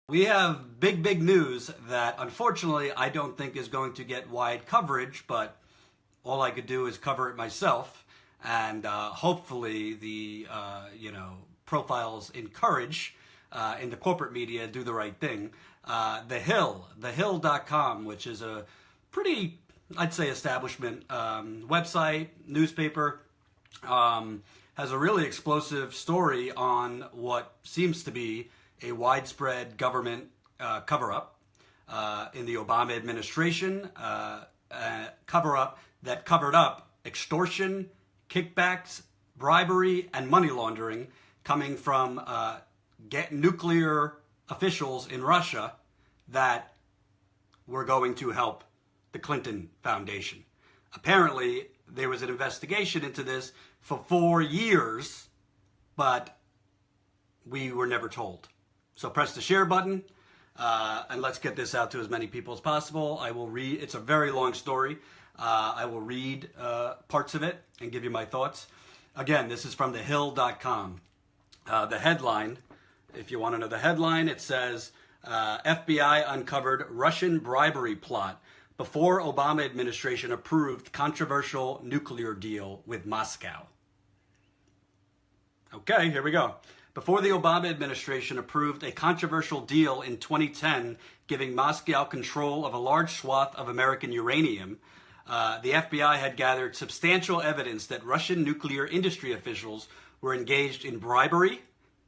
We have big news that unfortunately I don't think is going to get wide coverage, but all I could do is cover it myself. And hopefully the profiles encourage in the corporate media do the right thing. Thehill.com, which is a pretty, I'd say, establishment website, newspaper, has a really explosive story on what seems to be a widespread government cover-up in the Obama administration, cover-up that covered up extortion, kickbacks, bribery, and money laundering coming from nuclear officials in Russia that were going to help the Clinton Foundation. Apparently, there was an investigation into this for 4 years, but we were never told. So press the share button, and let's get this out to as many people as possible. I will read, it's a very long story. I will read parts of it and give you my thoughts. Again, this is from thehill.com. The headline, if you want to know the headline, it says, FBI uncovered Russian bribery plot before Obama administration approved controversial nuclear deal with Moscow. Okay, here we go. Before the Obama administration approved a controversial deal in 2010 giving Moscow control of a large swath of American uranium, the FBI had gathered substantial evidence that Russian nuclear industry officials were engaged in bribery,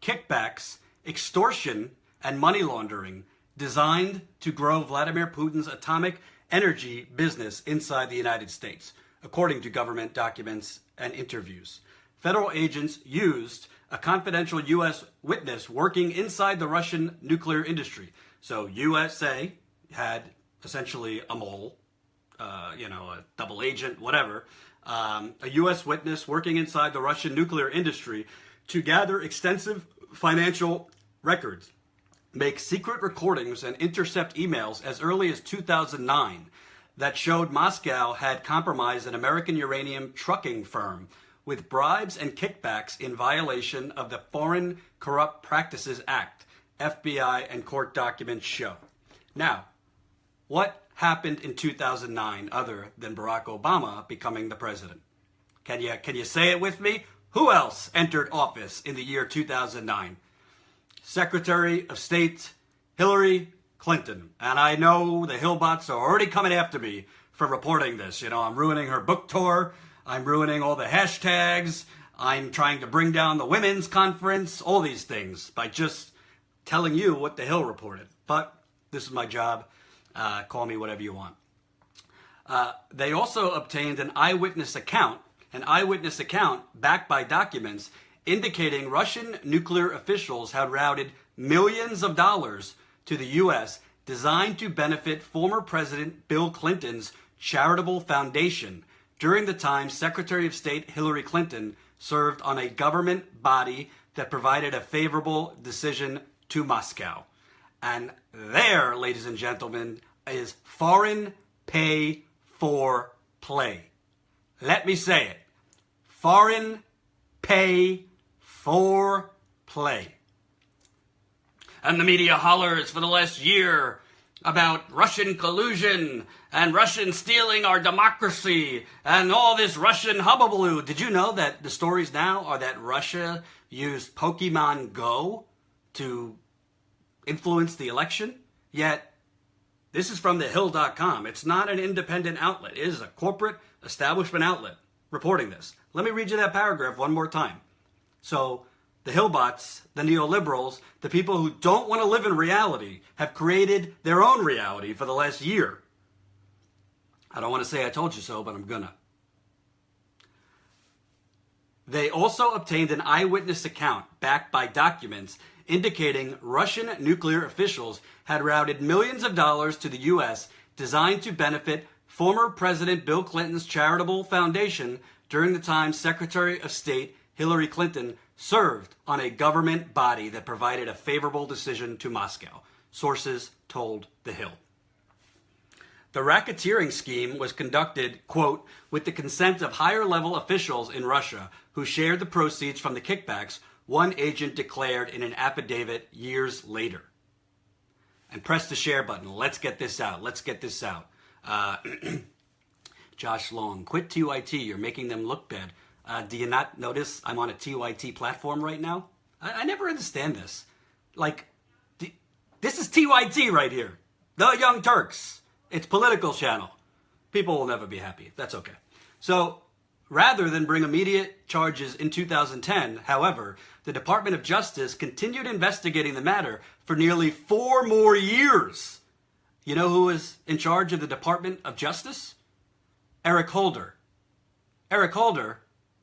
kickbacks, extortion, and money laundering designed to grow Vladimir Putin's atomic energy business inside the United States, according to government documents and interviews. Federal agents used a confidential U.S. witness working inside the Russian nuclear industry. So USA had essentially a mole, a double agent, whatever, a U.S. witness working inside the Russian nuclear industry to gather extensive financial records, make secret recordings, and intercept emails as early as 2009 that showed Moscow had compromised an American uranium trucking firm with bribes and kickbacks in violation of the Foreign Corrupt Practices Act, FBI and court documents show. Now, what happened in 2009 other than Barack Obama becoming the president? Can you say it with me? Who else entered office in the year 2009? Secretary of State Hillary Clinton. And I know the Hillbots are already coming after me for reporting this. I'm ruining her book tour. I'm ruining all the hashtags. I'm trying to bring down the women's conference, all these things by just telling you what the Hill reported. But this is my job. Call me whatever you want. They also obtained an eyewitness account backed by documents indicating Russian nuclear officials had routed millions of dollars to the U.S. designed to benefit former President Bill Clinton's charitable foundation during the time Secretary of State Hillary Clinton served on a government body that provided a favorable decision to Moscow. And there, ladies and gentlemen, is foreign pay for play. Let me say it. Foreign pay for play. And the media hollers for the last year about Russian collusion and Russian stealing our democracy and all this Russian hubbubaloo. Did you know that the stories now are that Russia used Pokemon Go to influence the election? Yet, this is from thehill.com. It's not an independent outlet. It is a corporate establishment outlet reporting this. Let me read you that paragraph one more time. So, the Hillbots, the neoliberals, the people who don't want to live in reality have created their own reality for the last year. I don't want to say I told you so, but I'm gonna. They also obtained an eyewitness account backed by documents indicating Russian nuclear officials had routed millions of dollars to the U.S. designed to benefit former President Bill Clinton's charitable foundation during the time Secretary of State Hillary Clinton served on a government body that provided a favorable decision to Moscow, sources told The Hill. The racketeering scheme was conducted, quote, with the consent of higher-level officials in Russia who shared the proceeds from the kickbacks, one agent declared in an affidavit years later. and press the share button. Let's get this out. Let's get this out. Josh Long, quit TYT. You're making them look bad. Do you not notice I'm on a TYT platform right now? I never understand this. Like, this is TYT right here. The Young Turks. It's political channel. People will never be happy. That's okay. So, rather than bring immediate charges in 2010, however, the Department of Justice continued investigating the matter for nearly 4 more years. You know who was in charge of the Department of Justice? Eric Holder. Eric Holder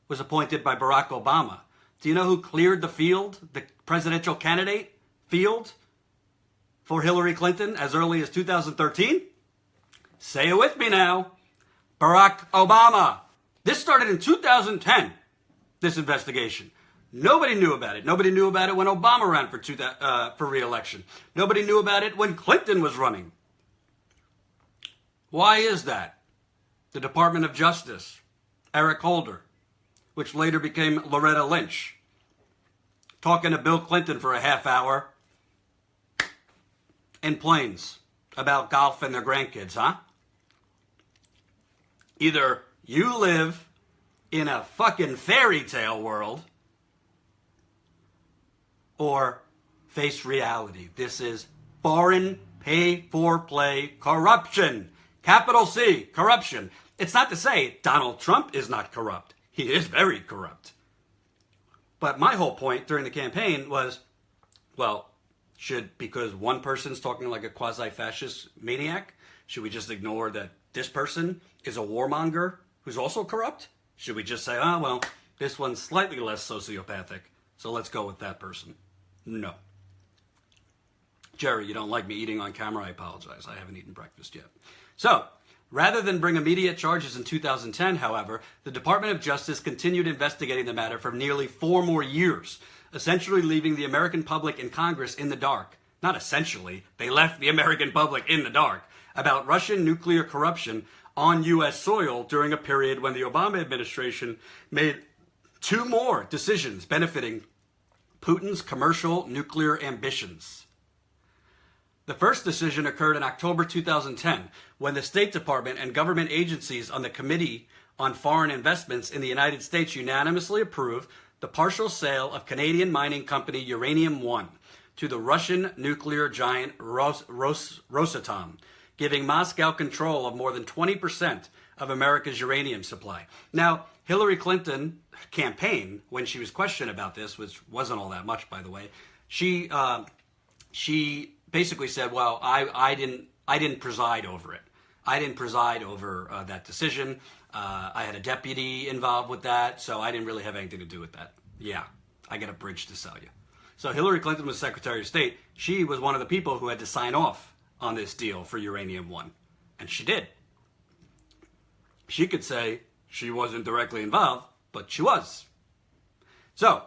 was appointed by Barack Obama. Do you know who cleared the field, the presidential candidate field for Hillary Clinton as early as 2013? Say it with me now. Barack Obama. This started in 2010, this investigation. Nobody knew about it. Nobody knew about it when Obama ran for re-election. Nobody knew about it when Clinton was running. Why is that? The Department of Justice, Eric Holder, which later became Loretta Lynch, talking to Bill Clinton for a half hour in planes about golf and their grandkids, huh? Either you live in a fucking fairy tale world or face reality. This is foreign pay-for-play corruption. Capital C, corruption. It's not to say Donald Trump is not corrupt. He is very corrupt. But my whole point during the campaign was, well, because one person's talking like a quasi-fascist maniac, should we just ignore that this person is a warmonger who's also corrupt? Should we just say, oh, well, this one's slightly less sociopathic, so let's go with that person? No. Jerry, you don't like me eating on camera? I apologize. I haven't eaten breakfast yet. So, rather than bring immediate charges in 2010, however, the Department of Justice continued investigating the matter for nearly 4 more years, essentially leaving the American public and Congress in the dark. Not essentially, they left the American public in the dark about Russian nuclear corruption on U.S. soil during a period when the Obama administration made 2 more decisions benefiting Putin's commercial nuclear ambitions. The first decision occurred in October 2010 when the State Department and government agencies on the Committee on Foreign Investments in the United States unanimously approved the partial sale of Canadian mining company Uranium One to the Russian nuclear giant Rosatom, giving Moscow control of more than 20% of America's uranium supply. Now, Hillary Clinton campaign, when she was questioned about this, which wasn't all that much, by the way, she basically said, well, I didn't preside over it. I didn't preside over that decision. I had a deputy involved with that, so I didn't really have anything to do with that. Yeah, I got a bridge to sell you. So Hillary Clinton was Secretary of State. She was one of the people who had to sign off on this deal for Uranium One, and she did. She could say she wasn't directly involved, but she was. So,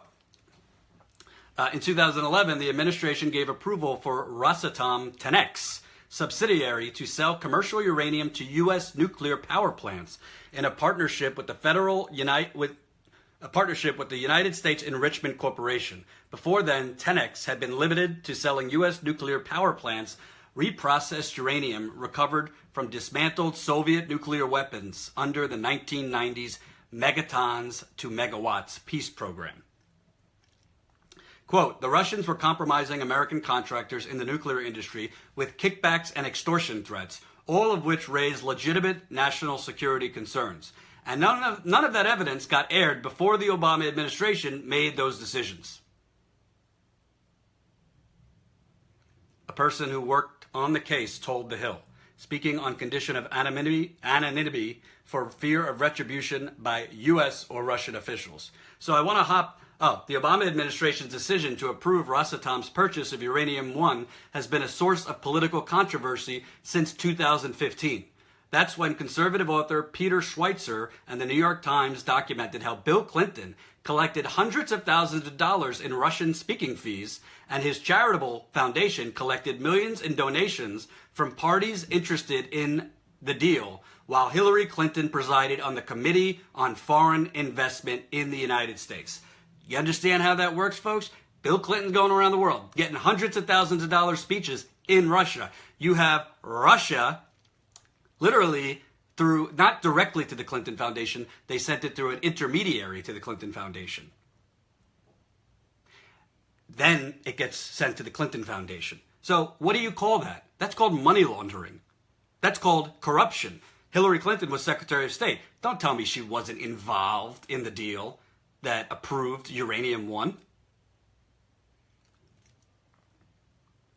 in 2011, the administration gave approval for Rosatom Tenex subsidiary to sell commercial uranium to U.S. nuclear power plants in a partnership with the United States Enrichment Corporation. Before then, Tenex had been limited to selling U.S. nuclear power plants reprocessed uranium recovered from dismantled Soviet nuclear weapons under the 1990s megatons to megawatts peace program. Quote, the Russians were compromising American contractors in the nuclear industry with kickbacks and extortion threats, all of which raised legitimate national security concerns. And none of that evidence got aired before the Obama administration made those decisions. A person who worked on the case told The Hill, speaking on condition of anonymity for fear of retribution by U.S. or Russian officials. So I want to the Obama administration's decision to approve Rosatom's purchase of Uranium One has been a source of political controversy since 2015. That's when conservative author Peter Schweitzer and the New York Times documented how Bill Clinton collected hundreds of thousands of dollars in Russian speaking fees, and his charitable foundation collected millions in donations from parties interested in the deal, while Hillary Clinton presided on the Committee on Foreign Investment in the United States. You understand how that works, folks? Bill Clinton's going around the world, getting hundreds of thousands of dollars speeches in Russia. You have Russia literally through, not directly to the Clinton Foundation, they sent it through an intermediary to the Clinton Foundation. Then it gets sent to the Clinton Foundation. So what do you call that? That's called money laundering. That's called corruption. Hillary Clinton was Secretary of State. Don't tell me she wasn't involved in the deal that approved Uranium One.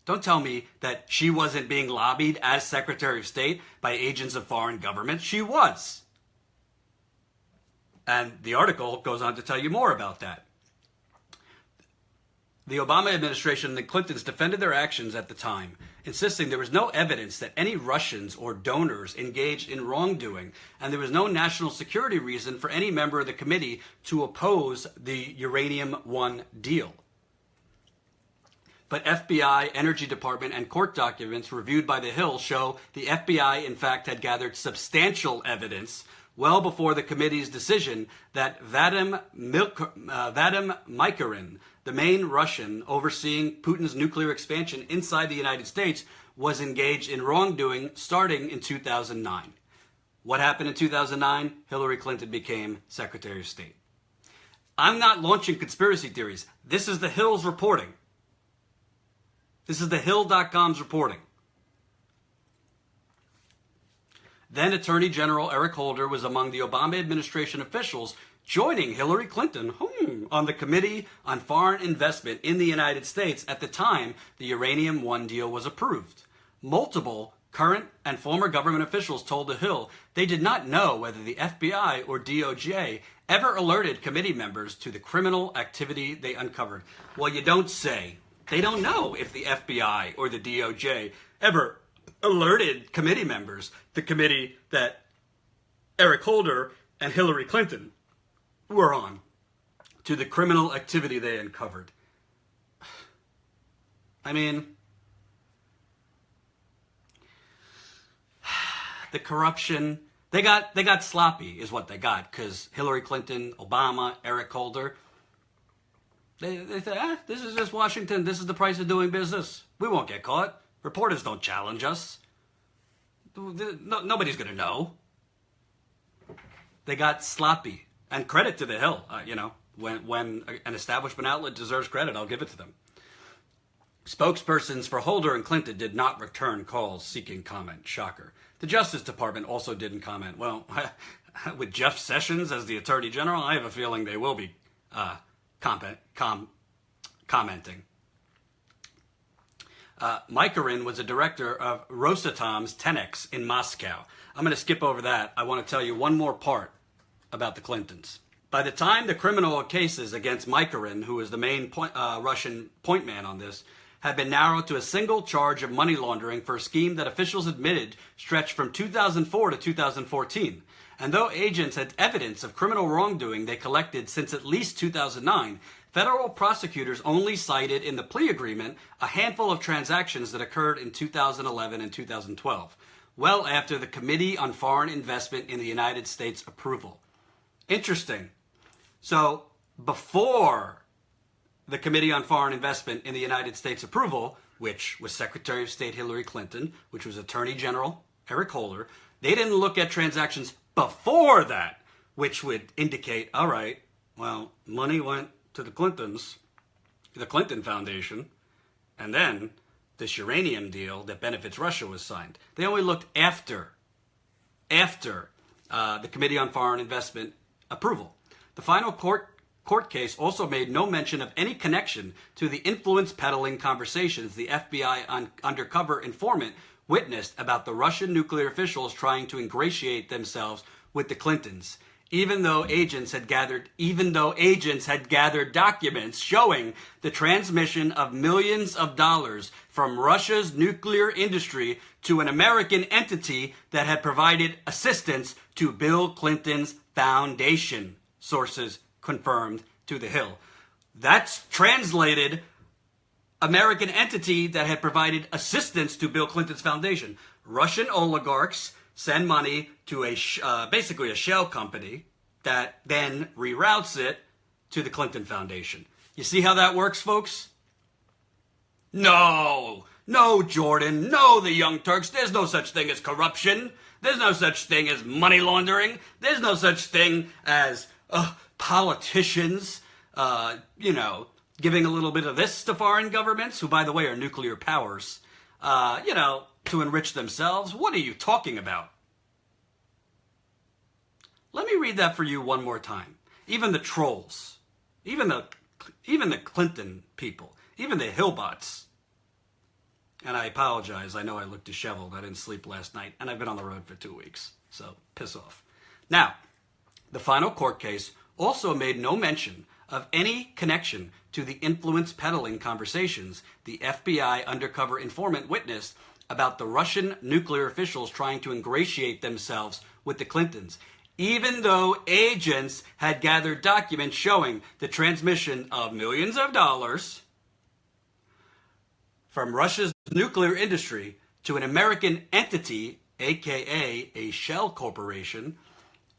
Don't tell me that she wasn't being lobbied as Secretary of State by agents of foreign governments. She was. And the article goes on to tell you more about that. The Obama administration and the Clintons defended their actions at the time, insisting there was no evidence that any Russians or donors engaged in wrongdoing, and there was no national security reason for any member of the committee to oppose the Uranium One deal. But FBI, Energy Department, and court documents reviewed by the Hill show the FBI, in fact, had gathered substantial evidence well before the committee's decision that Vadim Mykharin, the main Russian overseeing Putin's nuclear expansion inside the United States, was engaged in wrongdoing starting in 2009. What happened in 2009? Hillary Clinton became Secretary of State. I'm not launching conspiracy theories. This is the Hill's reporting. This is the Hill.com's reporting. Then Attorney General Eric Holder was among the Obama administration officials joining Hillary Clinton on the Committee on Foreign Investment in the United States at the time the Uranium One deal was approved. Multiple current and former government officials told the Hill they did not know whether the FBI or DOJ ever alerted committee members to the criminal activity they uncovered. Well, you don't say. They don't know if the FBI or the DOJ ever alerted committee members, the committee that Eric Holder and Hillary Clinton were on, to the criminal activity they uncovered. I mean, the corruption, they got sloppy is what they got, because Hillary Clinton, Obama, Eric Holder, they said, this is just Washington. This is the price of doing business. We won't get caught. Reporters don't challenge us. Nobody's going to know. They got sloppy. And credit to the Hill. When an establishment outlet deserves credit, I'll give it to them. Spokespersons for Holder and Clinton did not return calls seeking comment. Shocker. The Justice Department also didn't comment. Well, with Jeff Sessions as the Attorney General, I have a feeling they will be commenting. Mykharin was a director of Rosatom's Tenex in Moscow. I'm going to skip over that. I want to tell you one more part about the Clintons. By the time the criminal cases against Mykharin, who was the main Russian point man on this, had been narrowed to a single charge of money laundering for a scheme that officials admitted stretched from 2004 to 2014. And though agents had evidence of criminal wrongdoing they collected since at least 2009, federal prosecutors only cited in the plea agreement a handful of transactions that occurred in 2011 and 2012, well after the Committee on Foreign Investment in the United States approval. Interesting. So before the Committee on Foreign Investment in the United States approval, which was Secretary of State Hillary Clinton, which was Attorney General Eric Holder, they didn't look at transactions before that, which would indicate, all right, well, money went to the Clintons, the Clinton Foundation, and then this uranium deal that benefits Russia was signed. They only looked after the Committee on Foreign Investment approval. The final court case also made no mention of any connection to the influence peddling conversations the FBI undercover informant witnessed about the Russian nuclear officials trying to ingratiate themselves with the Clintons, even though agents had gathered documents showing the transmission of millions of dollars from Russia's nuclear industry to an American entity that had provided assistance to Bill Clinton's foundation, sources confirmed to the Hill. That's translated American entity that had provided assistance to Bill Clinton's foundation. Russian oligarchs send money to basically a shell company that then reroutes it to the Clinton Foundation. You see how that works, folks? No, No, Jordan, no, the Young Turks, there's no such thing as corruption. There's no such thing as money laundering. There's no such thing as politicians, giving a little bit of this to foreign governments, who, by the way, are nuclear powers, to enrich themselves. What are you talking about? Let me read that for you one more time. Even the trolls, even the Clinton people, even the Hillbots. And I apologize. I know I look disheveled. I didn't sleep last night, and I've been on the road for 2 weeks. So piss off. Now, the final court case also made no mention of any connection to the influence peddling conversations the FBI undercover informant witnessed about the Russian nuclear officials trying to ingratiate themselves with the Clintons, even though agents had gathered documents showing the transmission of millions of dollars from Russia's nuclear industry to an American entity, aka a shell corporation,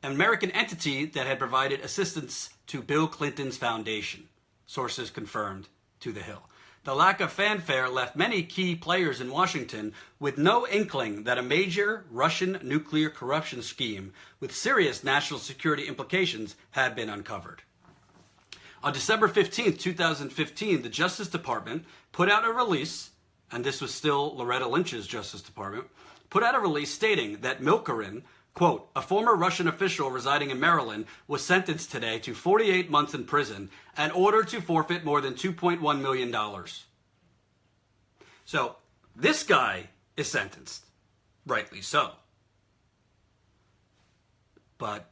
an American entity that had provided assistance to Bill Clinton's foundation, sources confirmed to The Hill. The lack of fanfare left many key players in Washington with no inkling that a major Russian nuclear corruption scheme with serious national security implications had been uncovered. On December 15, 2015, the Justice Department put out a release, and this was still Loretta Lynch's Justice Department, put out a release stating that Milkerin, quote, a former Russian official residing in Maryland, was sentenced today to 48 months in prison and ordered to forfeit more than $2.1 million. So this guy is sentenced, rightly so. But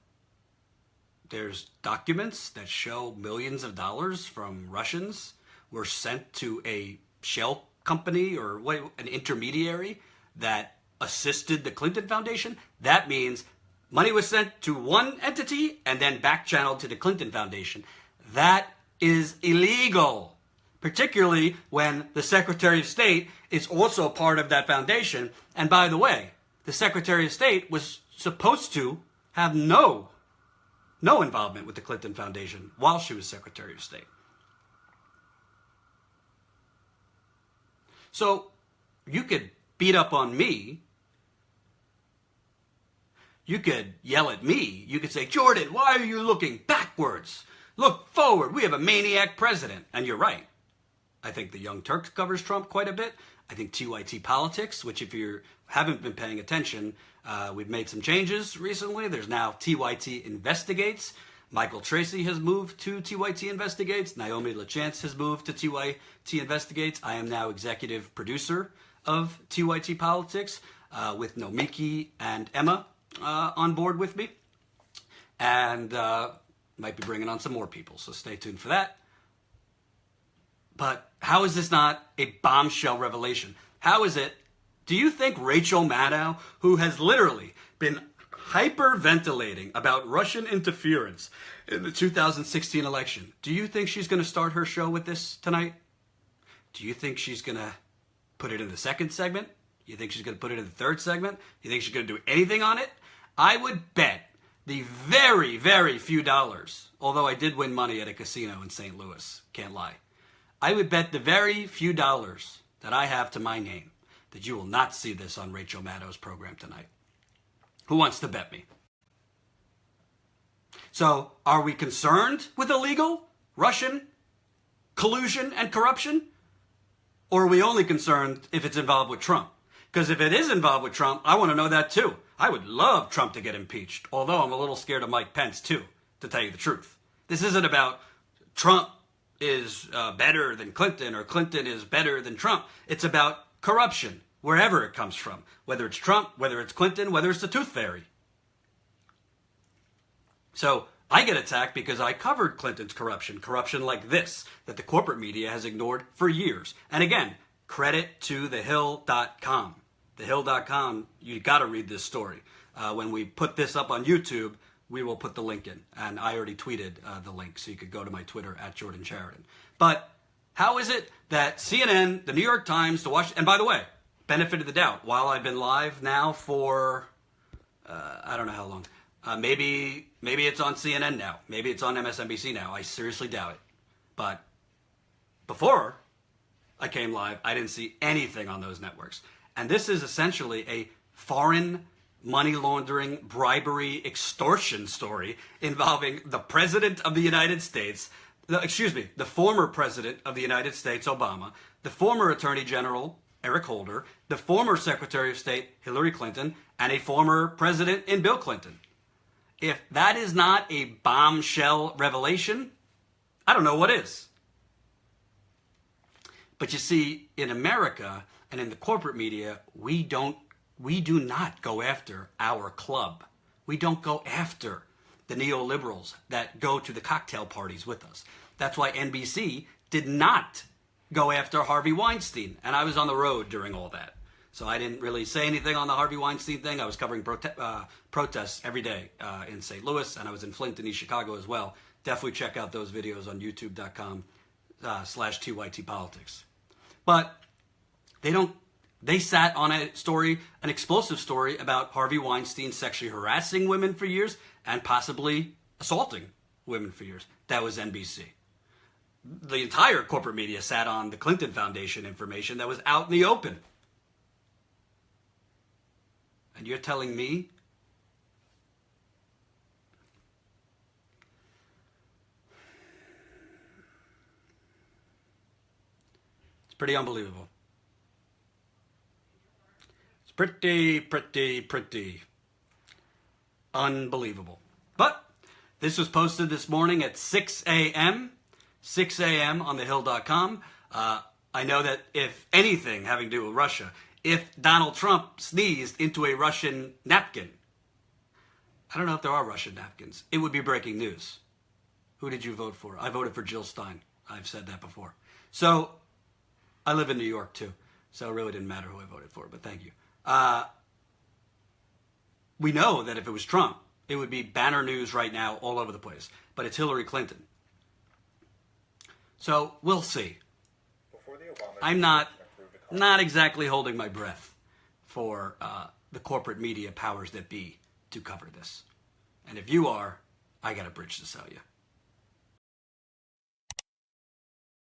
there's documents that show millions of dollars from Russians were sent to a shell company or an intermediary that assisted the Clinton Foundation. That means money was sent to one entity and then back channeled to the Clinton Foundation. That is illegal, particularly when the Secretary of State is also part of that foundation. And by the way, the Secretary of State was supposed to have no involvement with the Clinton Foundation while she was Secretary of State. So you could beat up on me. You could yell at me. You could say, Jordan, why are you looking backwards? Look forward. We have a maniac president. And you're right. I think the Young Turks covers Trump quite a bit. I think TYT Politics, which if you haven't been paying attention, we've made some changes recently. There's now TYT Investigates. Michael Tracy has moved to TYT Investigates. Naomi LaChance has moved to TYT Investigates. I am now executive producer of TYT Politics with Nomiki and Emma on board with me. And might be bringing on some more people, so stay tuned for that. But how is this not a bombshell revelation? How is it? Do you think Rachel Maddow, who has literally been hyperventilating about Russian interference in the 2016 election, do you think she's going to start her show with this tonight? Do you think she's going to put it in the second segment? You think she's going to put it in the third segment? You think she's going to do anything on it? I would bet the very, very few dollars, although I did win money at a casino in St. Louis, can't lie. I would bet the very few dollars that I have to my name that you will not see this on Rachel Maddow's program tonight. Who wants to bet me? So, are we concerned with illegal Russian collusion and corruption? Or are we only concerned if it's involved with Trump? Because if it is involved with Trump, I want to know that too. I would love Trump to get impeached, although I'm a little scared of Mike Pence too, to tell you the truth. This isn't about Trump is better than Clinton or Clinton is better than Trump. It's about corruption, wherever it comes from. Whether it's Trump, whether it's Clinton, whether it's the Tooth Fairy. So I get attacked because I covered Clinton's corruption like this, that the corporate media has ignored for years. And again, credit to thehill.com. Thehill.com, you got to read this story. When we put this up on YouTube, we will put the link in. And I already tweeted the link, so you could go to my Twitter at Jordan Sheridan. But how is it that CNN, the New York Times, the Washington, and by the way, benefit of the doubt, while I've been live now for, I don't know how long, maybe it's on CNN now. Maybe it's on MSNBC now. I seriously doubt it. But before, I came live. I didn't see anything on those networks. And this is essentially a foreign money laundering, bribery, extortion story involving the President of the United States, the former President of the United States, Obama, the former Attorney General, Eric Holder, the former Secretary of State, Hillary Clinton, and a former president in Bill Clinton. If that is not a bombshell revelation, I don't know what is. But you see, in America and in the corporate media, we do not go after our club. We don't go after the neoliberals that go to the cocktail parties with us. That's why NBC did not go after Harvey Weinstein. And I was on the road during all that. So I didn't really say anything on the Harvey Weinstein thing. I was covering protests every day in St. Louis, and I was in Flint and East Chicago as well. Definitely check out those videos on youtube.com/TYTpolitics. But they sat on a story, an explosive story about Harvey Weinstein sexually harassing women for years and possibly assaulting women for years. That was NBC. The entire corporate media sat on the Clinton Foundation information that was out in the open. And you're telling me it's pretty unbelievable. It's pretty unbelievable. But this was posted this morning at 6 a.m. 6 a.m. on thehill.com. I know that if anything having to do with Russia, if Donald Trump sneezed into a Russian napkin, I don't know if there are Russian napkins, it would be breaking news. Who did you vote for? I voted for Jill Stein. I've said that before. So I live in New York too, so it really didn't matter who I voted for, but thank you. We know that if it was Trump, it would be banner news right now all over the place. But it's Hillary Clinton. So we'll see. I'm not exactly holding my breath for the corporate media powers that be to cover this. And if you are, I got a bridge to sell you.